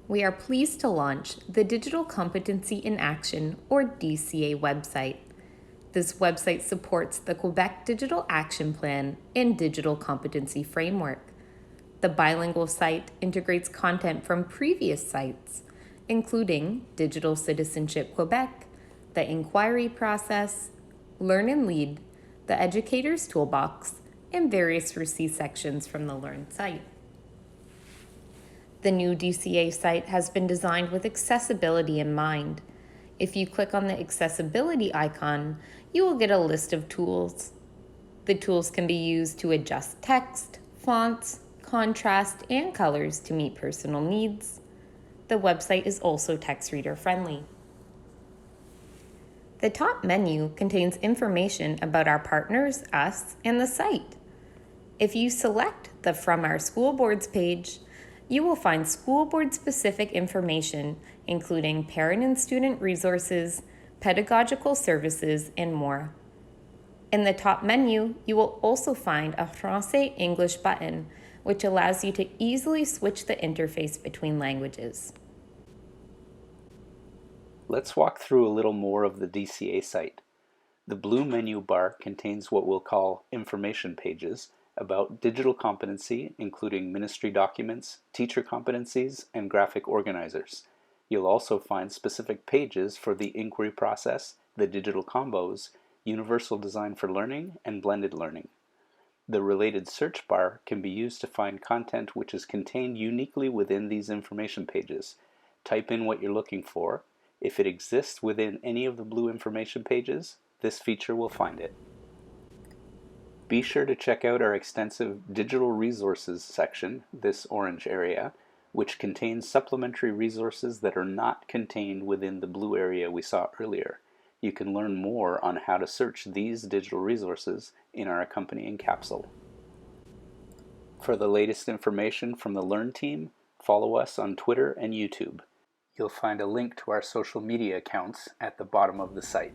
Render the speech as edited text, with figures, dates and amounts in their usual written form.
We are pleased to launch the Digital Competency in Action, or DCA website. This website supports the Quebec Digital Action Plan and Digital Competency Framework. The bilingual site integrates content from previous sites, including Digital Citizenship Quebec, the Inquiry Process, Learn and Lead, the Educator's Toolbox, and various receipt sections from the Learn site. The new DCA site has been designed with accessibility in mind. If you click on the accessibility icon, you will get a list of tools. The tools can be used to adjust text, fonts, contrast, and colors to meet personal needs. The website is also text reader friendly. The top menu contains information about our partners, us, and the site. If you select the From Our School Boards page, you will find school board specific information, including parent and student resources, pedagogical services, and more. In the top menu, you will also find a Francais-English button, which allows you to easily switch the interface between languages. Let's walk through a little more of the DCA site. The blue menu bar contains what we'll call information pages about digital competency, including ministry documents, teacher competencies, and graphic organizers. You'll also find specific pages for the inquiry process, the digital combos, universal design for learning, and blended learning. The related search bar can be used to find content which is contained uniquely within these information pages. Type in what you're looking for. If it exists within any of the blue information pages, this feature will find it. Be sure to check out our extensive Digital Resources section, this orange area, which contains supplementary resources that are not contained within the blue area we saw earlier. You can learn more on how to search these digital resources in our accompanying capsule. For the latest information from the Learn team, follow us on Twitter and YouTube. You'll find a link to our social media accounts at the bottom of the site.